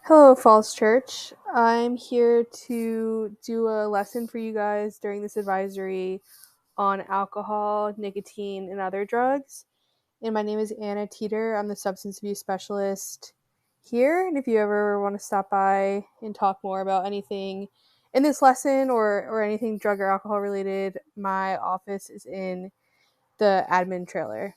Hello, Falls Church. I'm here to do a lesson for you guys during this advisory on alcohol, nicotine, and other drugs. And my name is Anna Teeter. I'm the substance abuse specialist here. And if you ever want to stop by and talk more about anything in this lesson or anything drug or alcohol related, my office is in the admin trailer.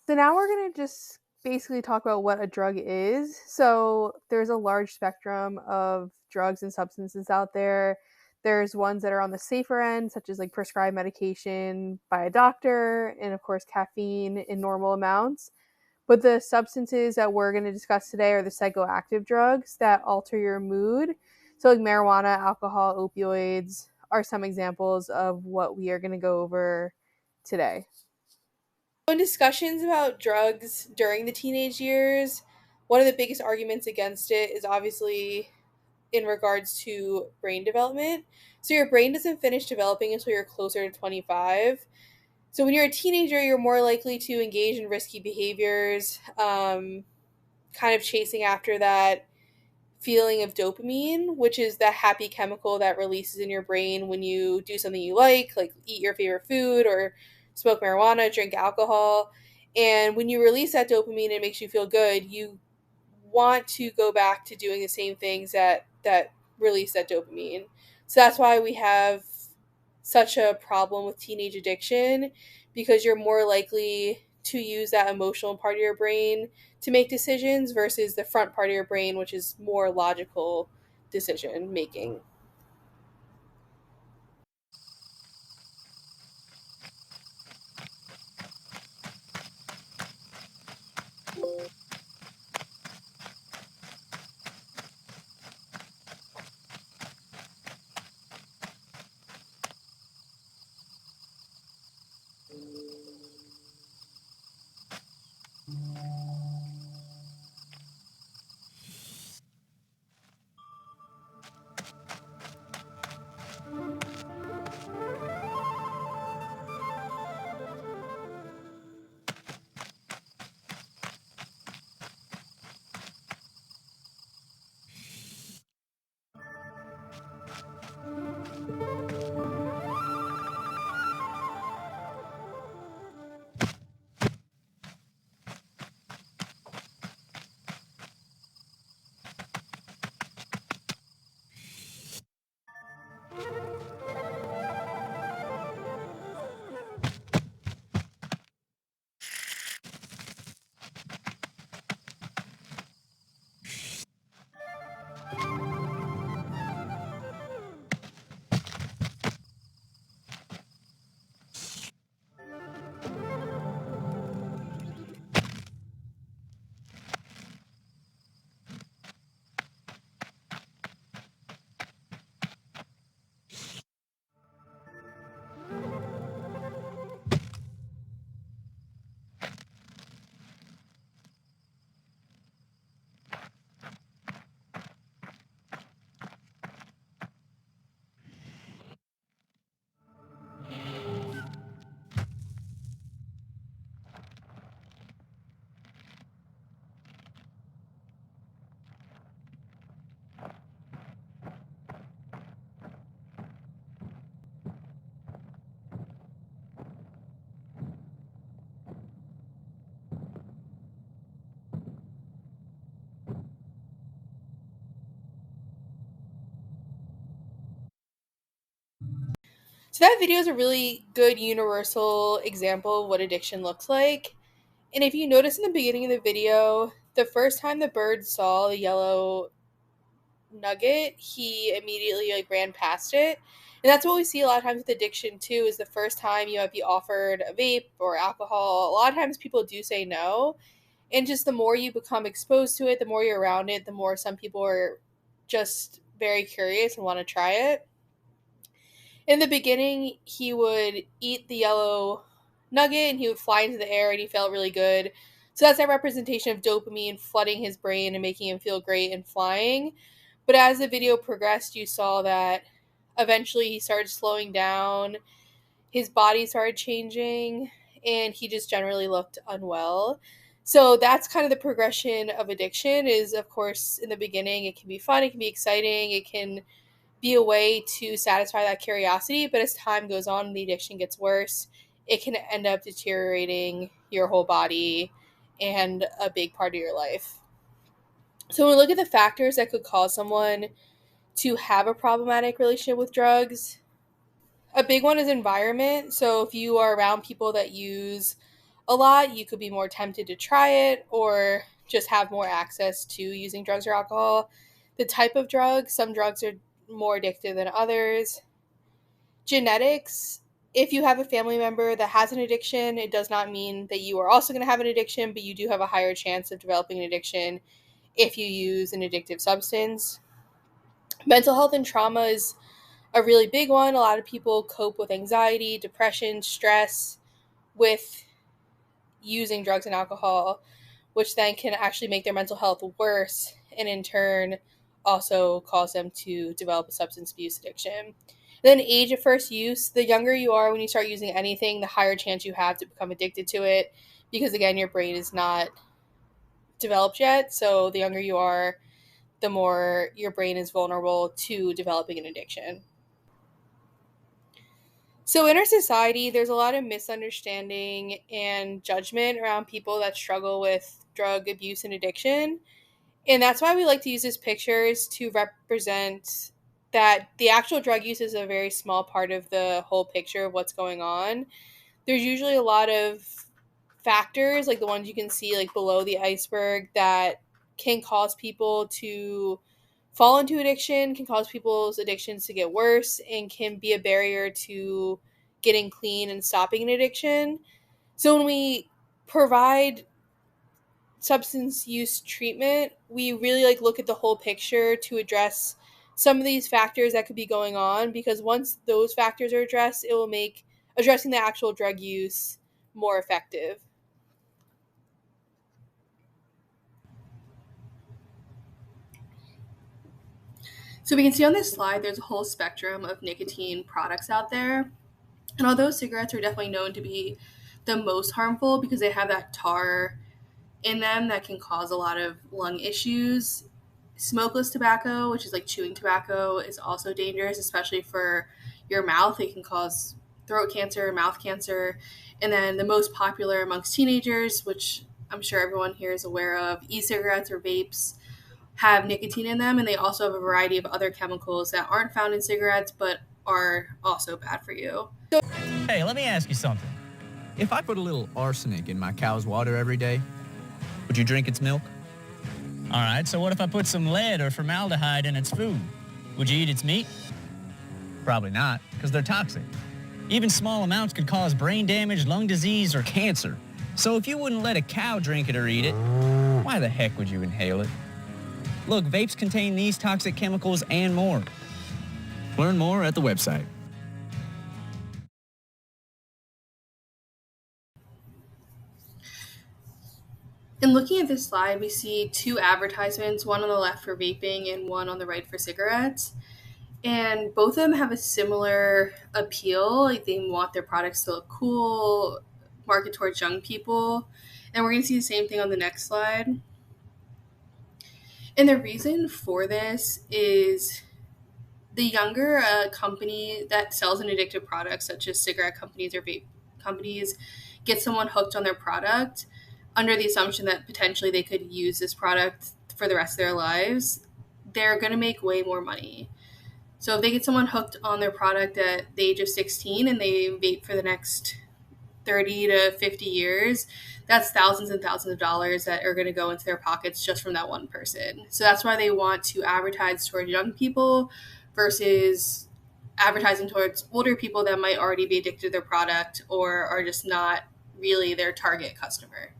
So now we're going to just basically talk about what a drug is. So there's a large spectrum of drugs and substances out there. There's ones that are on the safer end, such as like prescribed medication by a doctor, and of course, caffeine in normal amounts. But the substances that we're going to discuss today are the psychoactive drugs that alter your mood. So, like marijuana, alcohol, opioids are some examples of what we are going to go over today. In discussions about drugs during the teenage years, one of the biggest arguments against it is obviously in regards to brain development. So your brain doesn't finish developing until you're closer to 25. So when you're a teenager, you're more likely to engage in risky behaviors, kind of chasing after that feeling of dopamine, which is the happy chemical that releases in your brain when you do something you like eat your favorite food or smoke marijuana, drink alcohol. And when you release that dopamine, it makes you feel good. You want to go back to doing the same things that release that dopamine. So that's why we have such a problem with teenage addiction, because you're more likely to use that emotional part of your brain to make decisions versus the front part of your brain, which is more logical decision making. So that video is a really good universal example of what addiction looks like. And if you notice in the beginning of the video, the first time the bird saw the yellow nugget, he immediately ran past it. And that's what we see a lot of times with addiction too, is the first time you might be offered a vape or alcohol, a lot of times people do say no. And just the more you become exposed to it, the more you're around it, the more some people are just very curious and want to try it. In the beginning, he would eat the yellow nugget and he would fly into the air and he felt really good. So that's that representation of dopamine flooding his brain and making him feel great and flying. But as the video progressed, you saw that eventually he started slowing down, his body started changing, and he just generally looked unwell. So that's kind of the progression of addiction is, of course, in the beginning, it can be fun, it can be exciting, it can be a way to satisfy that curiosity. But as time goes on, the addiction gets worse. It can end up deteriorating your whole body and a big part of your life. So when we look at the factors that could cause someone to have a problematic relationship with drugs, a big one is environment. So if you are around people that use a lot, you could be more tempted to try it or just have more access to using drugs or alcohol. The type of drug, some drugs are more addictive than others. Genetics, if you have a family member that has an addiction, it does not mean that you are also going to have an addiction, but you do have a higher chance of developing an addiction if you use an addictive substance. Mental health and trauma is a really big one. A lot of people cope with anxiety, depression, stress with using drugs and alcohol, which then can actually make their mental health worse and in turn also cause them to develop a substance abuse addiction. Then age of first use, the younger you are when you start using anything, the higher chance you have to become addicted to it because again your brain is not developed yet. So the younger you are, the more your brain is vulnerable to developing an addiction. So in our society, there's a lot of misunderstanding and judgment around people that struggle with drug abuse and addiction. And that's why we like to use these pictures to represent that the actual drug use is a very small part of the whole picture of what's going on. There's usually a lot of factors, like the ones you can see like below the iceberg, that can cause people to fall into addiction, can cause people's addictions to get worse, and can be a barrier to getting clean and stopping an addiction. So when we provide substance use treatment, we really like look at the whole picture to address some of these factors that could be going on, because once those factors are addressed, it will make addressing the actual drug use more effective. So we can see on this slide there's a whole spectrum of nicotine products out there. And although cigarettes are definitely known to be the most harmful because they have that tar in them that can cause a lot of lung issues, smokeless tobacco, which is like chewing tobacco, is also dangerous, especially for your mouth. It can cause throat cancer, mouth cancer. And then the most popular amongst teenagers, which I'm sure everyone here is aware of, e-cigarettes or vapes, have nicotine in them, and they also have a variety of other chemicals that aren't found in cigarettes but are also bad for you. Hey, let me ask you something. If I put a little arsenic in my cow's water every day, would you drink its milk? All right, so what if I put some lead or formaldehyde in its food? Would you eat its meat? Probably not, because they're toxic. Even small amounts could cause brain damage, lung disease, or Cancer. So if you wouldn't let a cow drink it or eat it, why the heck would you inhale it? Look, vapes contain these toxic chemicals and more. Learn more at the website. In looking at this slide, we see two advertisements, one on the left for vaping and one on the right for cigarettes. And both of them have a similar appeal. Like they want their products to look cool, market towards young people. And we're going to see the same thing on the next slide. And the reason for this is the younger a company that sells an addictive product, such as cigarette companies or vape companies, get someone hooked on their product under the assumption that potentially they could use this product for the rest of their lives, they're going to make way more money. So if they get someone hooked on their product at the age of 16 and they vape for the next 30 to 50 years, that's thousands and thousands of dollars that are going to go into their pockets just from that one person. So that's why they want to advertise towards young people versus advertising towards older people that might already be addicted to their product or are just not really their target customer.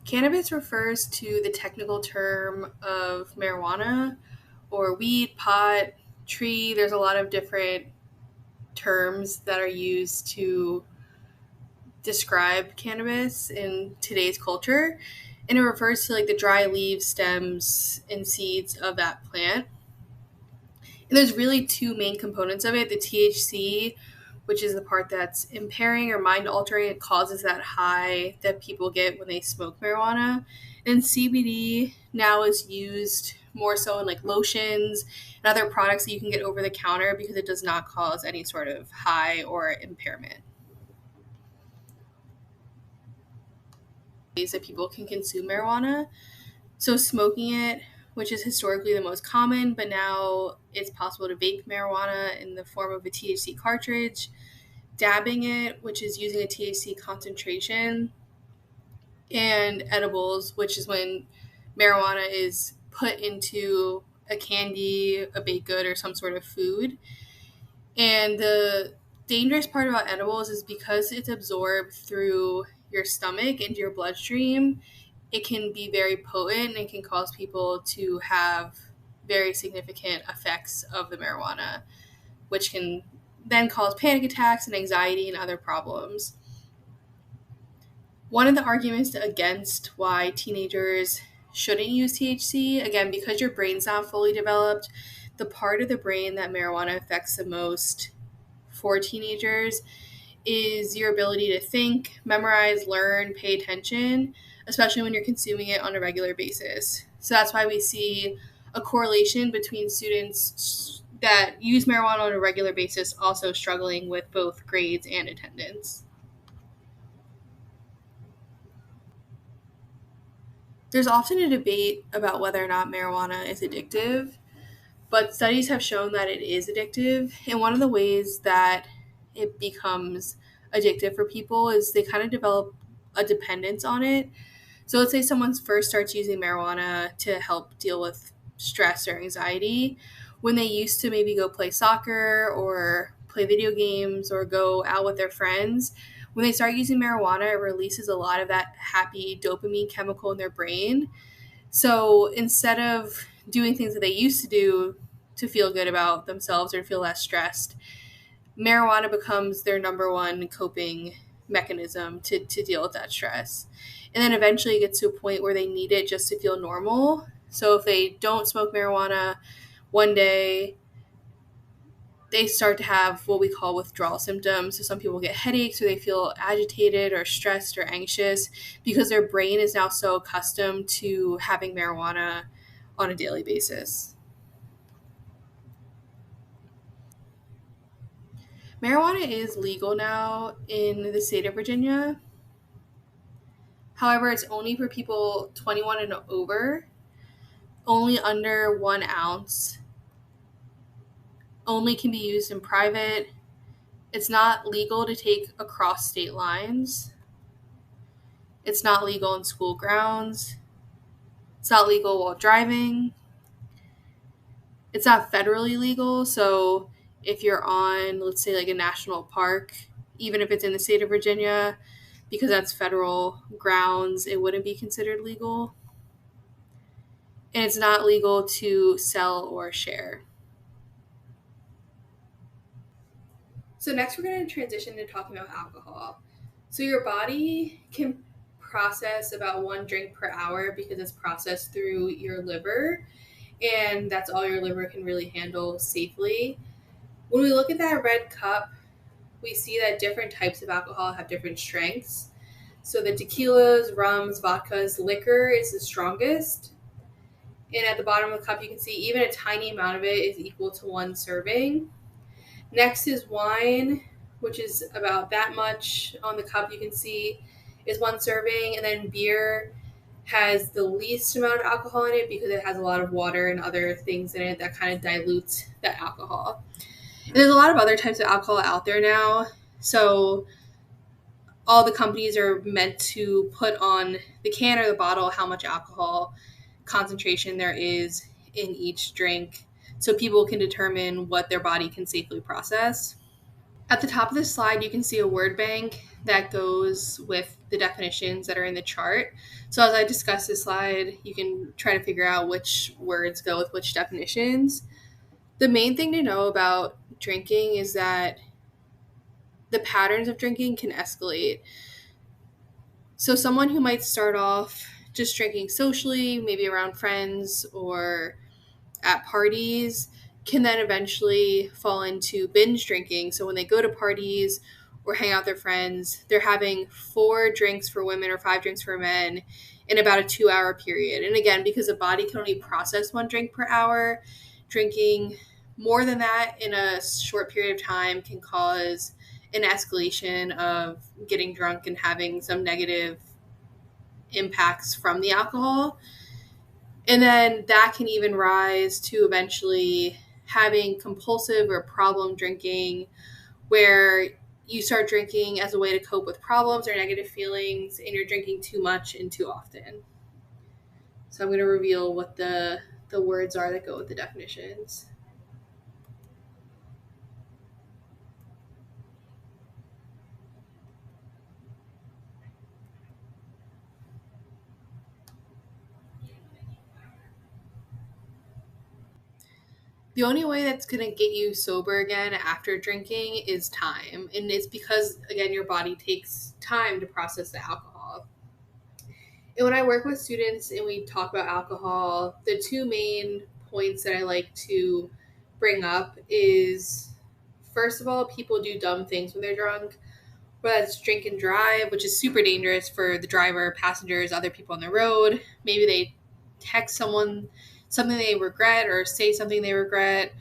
Cannabis refers to the technical term of marijuana or weed, pot, tree. There's a lot of different terms that are used to describe cannabis in today's culture, and it refers to like the dry leaves, stems, and seeds of that plant. And there's really two main components of it: the THC, which is the part that's impairing or mind altering. It causes that high that people get when they smoke marijuana. And CBD now is used more so in like lotions and other products that you can get over the counter because it does not cause any sort of high or impairment. Ways that people can consume marijuana. So smoking it, which is historically the most common, but now it's possible to vape marijuana in the form of a THC cartridge. Dabbing it, which is using a THC concentration, and edibles, which is when marijuana is put into a candy, a baked good, or some sort of food. And the dangerous part about edibles is because it's absorbed through your stomach into your bloodstream, it can be very potent and can cause people to have very significant effects of the marijuana, which can then cause panic attacks and anxiety and other problems. One of the arguments against why teenagers shouldn't use THC, again, because your brain's not fully developed, the part of the brain that marijuana affects the most for teenagers is your ability to think, memorize, learn, pay attention, especially when you're consuming it on a regular basis. So that's why we see a correlation between students that use marijuana on a regular basis also struggling with both grades and attendance. There's often a debate about whether or not marijuana is addictive, but studies have shown that it is addictive. And one of the ways that it becomes addictive for people is they kind of develop a dependence on it. So let's say someone first starts using marijuana to help deal with stress or anxiety. When they used to maybe go play soccer or play video games or go out with their friends, when they start using marijuana, it releases a lot of that happy dopamine chemical in their brain. So instead of doing things that they used to do to feel good about themselves or feel less stressed, marijuana becomes their number one coping mechanism to deal with that stress. And then eventually it gets to a point where they need it just to feel normal. So if they don't smoke marijuana one day, they start to have what we call withdrawal symptoms. So some people get headaches or they feel agitated or stressed or anxious because their brain is now so accustomed to having marijuana on a daily basis. Marijuana is legal now in the state of Virginia. However, it's only for people 21 and over, only under 1 ounce, only can be used in private. It's not legal to take across state lines. It's not legal in school grounds. It's not legal while driving. It's not federally legal. So if you're on, let's say, like a national park, even if it's in the state of Virginia, because that's federal grounds, it wouldn't be considered legal. And it's not legal to sell or share. So next we're going to transition to talking about alcohol. So your body can process about 1 drink per hour because it's processed through your liver, and that's all your liver can really handle safely. When we look at that red cup, we see that different types of alcohol have different strengths. So the tequilas, rums, vodkas, liquor is the strongest. And at the bottom of the cup, you can see even a tiny amount of it is equal to 1 serving. Next is wine, which is about that much on the cup you can see is 1 serving. And then beer has the least amount of alcohol in it because it has a lot of water and other things in it that kind of dilutes that alcohol. And there's a lot of other types of alcohol out there now. So all the companies are meant to put on the can or the bottle how much alcohol concentration there is in each drink so people can determine what their body can safely process. At the top of this slide, you can see a word bank that goes with the definitions that are in the chart. So as I discuss this slide, you can try to figure out which words go with which definitions. The main thing to know about drinking is that the patterns of drinking can escalate. So someone who might start off just drinking socially, maybe around friends or at parties, can then eventually fall into binge drinking. So when they go to parties or hang out with their friends, they're having 4 drinks for women or 5 drinks for men in about a 2-hour period. And again, because the body can only process 1 drink per hour, drinking more than that in a short period of time can cause an escalation of getting drunk and having some negative impacts from the alcohol. And then that can even rise to eventually having compulsive or problem drinking, where you start drinking as a way to cope with problems or negative feelings, and you're drinking too much and too often. So I'm going to reveal what the words are that go with the definitions. The only way that's going to get you sober again after drinking is time. And it's because, again, your body takes time to process the alcohol. And when I work with students and we talk about alcohol, the 2 main points that I like to bring up is, first of all, people do dumb things when they're drunk, whether it's drink and drive, which is super dangerous for the driver, passengers, other people on the road. Maybe they text someone something they regret or say something they regret.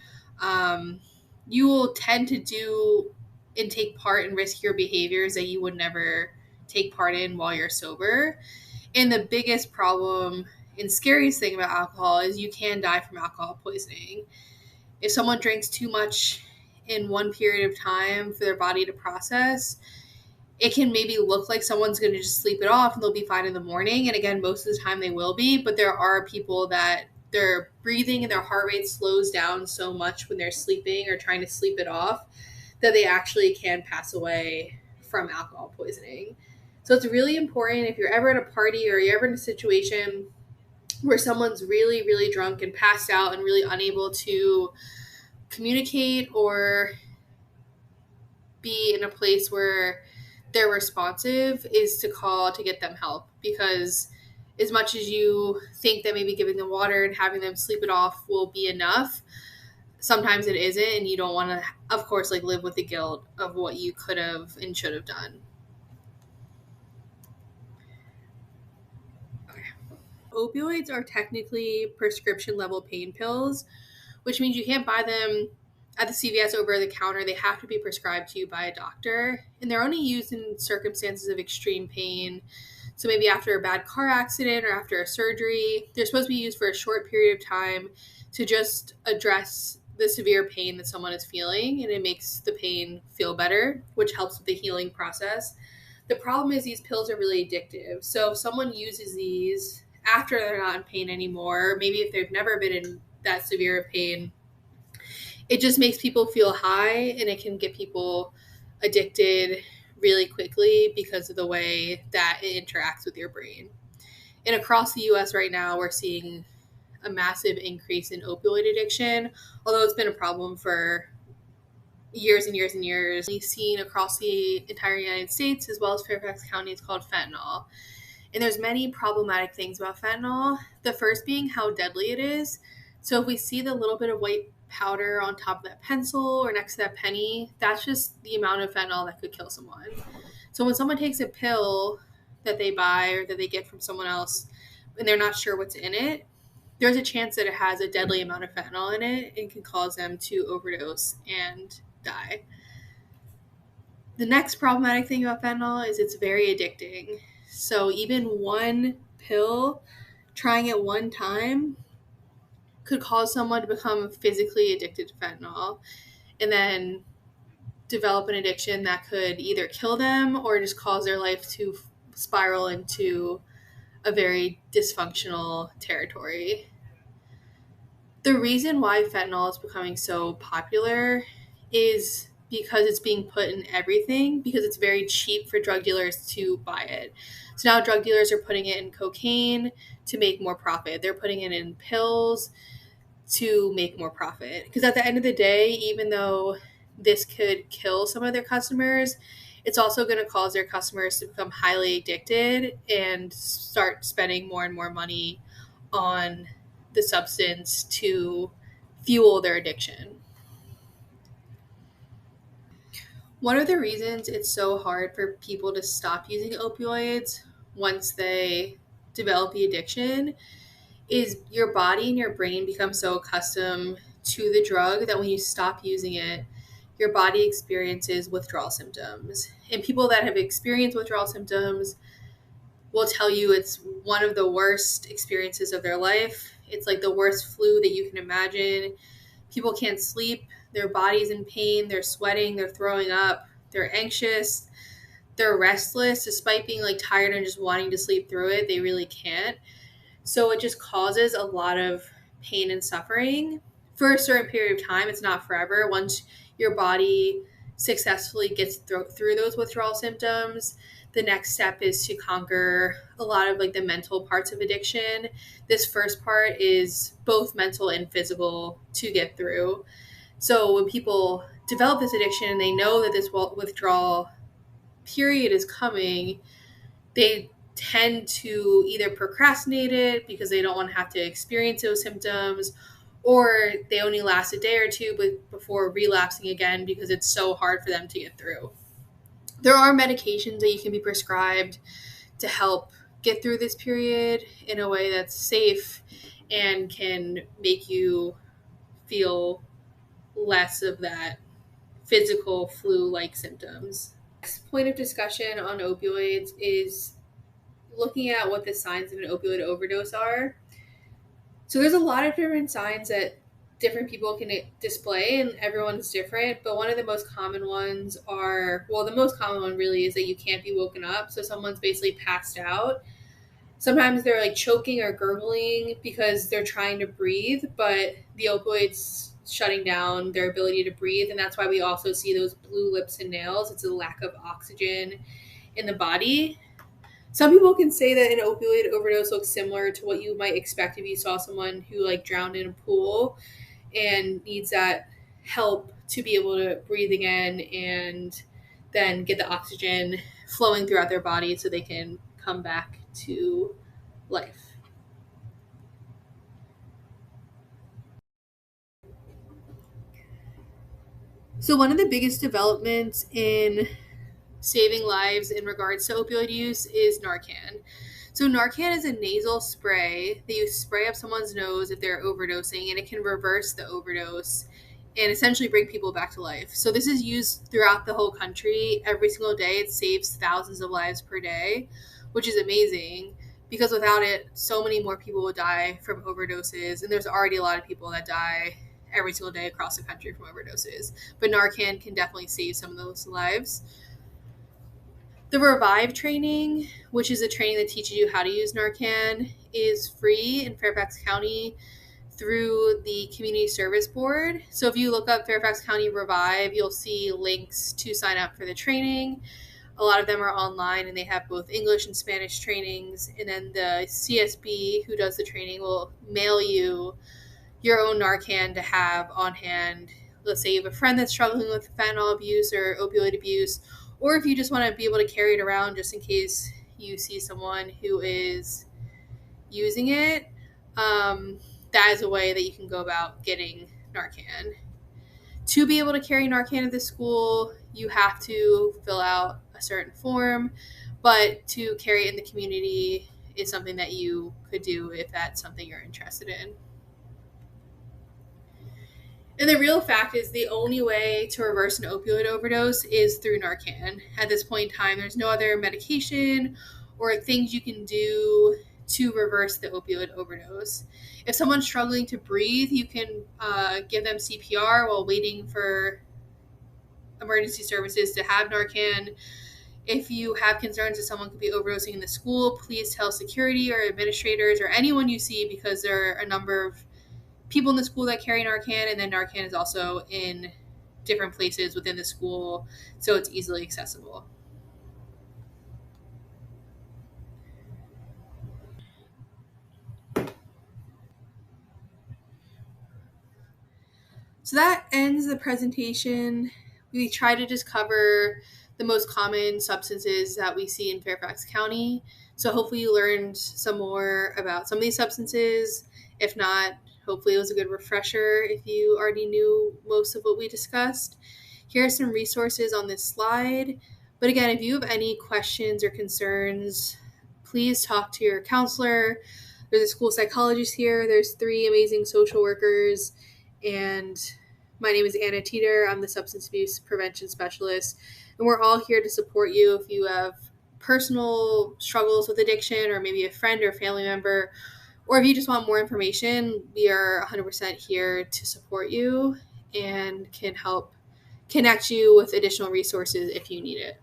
You will tend to do and take part in riskier behaviors that you would never take part in while you're sober. And the biggest problem and scariest thing about alcohol is you can die from alcohol poisoning. If someone drinks too much in one period of time for their body to process, it can maybe look like someone's going to just sleep it off and they'll be fine in the morning. And again, most of the time they will be, but there are people that their breathing and their heart rate slows down so much when they're sleeping or trying to sleep it off that they actually can pass away from alcohol poisoning. So it's really important, if you're ever at a party or you're ever in a situation where someone's really, really drunk and passed out and really unable to communicate or be in a place where they're responsive, is to call to get them help. Because as much as you think that maybe giving them water and having them sleep it off will be enough, sometimes it isn't, and you don't want to, of course, like live with the guilt of what you could have and should have done. Okay. Opioids are technically prescription level pain pills, which means you can't buy them at the CVS over the counter. They have to be prescribed to you by a doctor, and they're only used in circumstances of extreme pain. So maybe after a bad car accident or after a surgery. They're supposed to be used for a short period of time to just address the severe pain that someone is feeling, and it makes the pain feel better, which helps with the healing process. The problem is these pills are really addictive. So if someone uses these after they're not in pain anymore, maybe if they've never been in that severe of pain, it just makes people feel high, and it can get people addicted really quickly because of the way that it interacts with your brain. And across the US right now, we're seeing a massive increase in opioid addiction, although it's been a problem for years and years and years. We've seen across the entire United States, as well as Fairfax County, it's called fentanyl. And there's many problematic things about fentanyl. The first being how deadly it is. So if we see the little bit of white powder on top of that pencil or next to that penny, that's just the amount of fentanyl that could kill someone. So when someone takes a pill that they buy or that they get from someone else and they're not sure what's in it, there's a chance that it has a deadly amount of fentanyl in it and can cause them to overdose and die. The next problematic thing about fentanyl is it's very addicting. So even one pill, trying it one time, could cause someone to become physically addicted to fentanyl and then develop an addiction that could either kill them or just cause their life to spiral into a very dysfunctional territory. The reason why fentanyl is becoming so popular is because it's being put in everything, because it's very cheap for drug dealers to buy it. So now drug dealers are putting it in cocaine to make more profit. They're putting it in pills to make more profit. Because at the end of the day, even though this could kill some of their customers, it's also going to cause their customers to become highly addicted and start spending more and more money on the substance to fuel their addiction. One of the reasons it's so hard for people to stop using opioids once they develop the addiction is your body and your brain become so accustomed to the drug that when you stop using it, your body experiences withdrawal symptoms. And people that have experienced withdrawal symptoms will tell you it's one of the worst experiences of their life. It's like the worst flu that you can imagine. People can't sleep, their body's in pain, they're sweating, they're throwing up, they're anxious, they're restless. Despite being like tired and just wanting to sleep through it, they really can't. So it just causes a lot of pain and suffering for a certain period of time. It's not forever. Once your body successfully gets through those withdrawal symptoms, the next step is to conquer a lot of like the mental parts of addiction. This first part is both mental and physical to get through. So when people develop this addiction and they know that this withdrawal period is coming, they tend to either procrastinate it because they don't want to have to experience those symptoms, or they only last a day or two before relapsing again because it's so hard for them to get through. There are medications that you can be prescribed to help get through this period in a way that's safe and can make you feel less of that physical flu-like symptoms. Next point of discussion on opioids is looking at what the signs of an opioid overdose are. So there's a lot of different signs that different people can display, and everyone's different. But one of the most common ones the most common one really is that you can't be woken up. So someone's basically passed out. Sometimes they're like choking or gurgling because they're trying to breathe, but the opioids shutting down their ability to breathe. And that's why we also see those blue lips and nails. It's a lack of oxygen in the body. Some people can say that an opioid overdose looks similar to what you might expect if you saw someone who like drowned in a pool and needs that help to be able to breathe again and then get the oxygen flowing throughout their body so they can come back to life. So one of the biggest developments in saving lives in regards to opioid use is Narcan. So Narcan is a nasal spray that you spray up someone's nose if they're overdosing, and it can reverse the overdose and essentially bring people back to life. So this is used throughout the whole country every single day. It saves thousands of lives per day, which is amazing because without it, so many more people would die from overdoses, and there's already a lot of people that die every single day across the country from overdoses. But Narcan can definitely save some of those lives. The Revive training, which is a training that teaches you how to use Narcan, is free in Fairfax County through the Community Service Board. So if you look up Fairfax County Revive, you'll see links to sign up for the training. A lot of them are online, and they have both English and Spanish trainings. And then the CSB, who does the training, will mail you your own Narcan to have on hand. Let's say you have a friend that's struggling with fentanyl abuse or opioid abuse, or if you just want to be able to carry it around just in case you see someone who is using it. That is a way that you can go about getting Narcan. To be able to carry Narcan at the school, you have to fill out a certain form, but to carry it in the community is something that you could do if that's something you're interested in. And the real fact is the only way to reverse an opioid overdose is through Narcan. At this point in time, there's no other medication or things you can do to reverse the opioid overdose. If someone's struggling to breathe, you can give them CPR while waiting for emergency services to have Narcan. If you have concerns that someone could be overdosing in the school, please tell security or administrators or anyone you see, because there are a number of people in the school that carry Narcan, and then Narcan is also in different places within the school, so it's easily accessible. So that ends the presentation. We try to just cover the most common substances that we see in Fairfax County. So hopefully you learned some more about some of these substances. If not, hopefully it was a good refresher if you already knew most of what we discussed. Here are some resources on this slide. But again, if you have any questions or concerns, please talk to your counselor. There's a school psychologist here. There's 3 amazing social workers. And my name is Anna Teeter. I'm the substance abuse prevention specialist. And we're all here to support you if you have personal struggles with addiction, or maybe a friend or family member, or if you just want more information. We are 100% here to support you and can help connect you with additional resources if you need it.